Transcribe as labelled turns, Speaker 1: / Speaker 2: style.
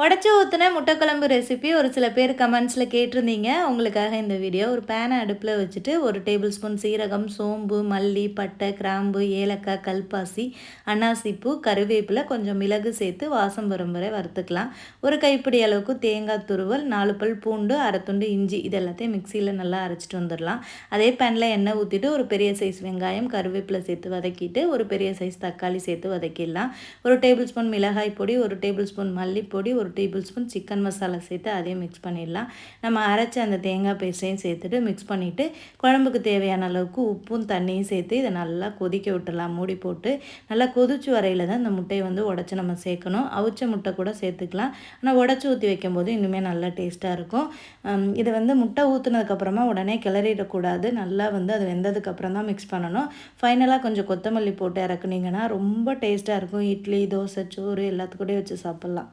Speaker 1: உடைச்சு ஊத்துன முட்டை குழம்பு ரெசிபி ஒரு சில பேர் கமெண்ட்ஸில் கேட்டிருந்தீங்க. உங்களுக்காக இந்த வீடியோ. ஒரு பேனை அடுப்பில் வச்சுட்டு 1 டேபிள் ஸ்பூன் சீரகம், சோம்பு, மல்லி, பட்டை, கிராம்பு, ஏலக்காய், கல்பாசி, அன்னாசிப்பூ, கருவேப்பிலை, கொஞ்சம் மிளகு சேர்த்து வாசம் வரும் வரை வறுத்துக்கலாம். ஒரு கைப்பிடி அளவுக்கு தேங்காய் துருவல், 4 பல் பூண்டு, அரை துண்டு இஞ்சி இது எல்லாத்தையும் மிக்சியில் நல்லா அரைச்சிட்டு வந்துடலாம். அதே பேனில் எண்ணெய் ஊற்றிட்டு ஒரு பெரிய சைஸ் வெங்காயம், கருவேப்பிலை சேர்த்து வதக்கிட்டு ஒரு பெரிய சைஸ் தக்காளி சேர்த்து வதக்கிடலாம். ஒரு டேபிள் ஸ்பூன் மிளகாய் பொடி, ஒரு டேபிள் ஸ்பூன் மல்லிப்பொடி, ஒரு டேபிள் ஸ்பூன் சிக்கன் மசாலா சேர்த்து அதையும் மிக்ஸ் பண்ணிடலாம். நம்ம அரைச்ச அந்த தேங்காய் பேஸ்ட்டையும் சேர்த்துட்டு மிக்ஸ் பண்ணிவிட்டு குழம்புக்கு தேவையான அளவுக்கு உப்பும் தண்ணியும் சேர்த்து இதை நல்லா கொதிக்க விட்டுடலாம். மூடி போட்டு நல்லா கொதிச்சு வரையில் தான் இந்த முட்டையை உடச்சி நம்ம சேர்க்கணும். அவிச்ச முட்டை கூட சேர்த்துக்கலாம். ஆனால் உடச்சி ஊற்றி வைக்கும்போது இன்னுமே நல்லா டேஸ்ட்டாக இருக்கும். இதை முட்டை ஊற்றுனதுக்கப்புறமா உடனே கிளறிடக்கூடாது. நல்லா அது வெந்ததுக்கப்புறம் தான் மிக்ஸ் பண்ணணும். ஃபைனலாக கொஞ்சம் கொத்தமல்லி போட்டு இறக்குனீங்கன்னா ரொம்ப டேஸ்ட்டாக இருக்கும். இட்லி, தோசை, சோறு எல்லாத்துக்கூடயும் வச்சு சாப்பிட்லாம்.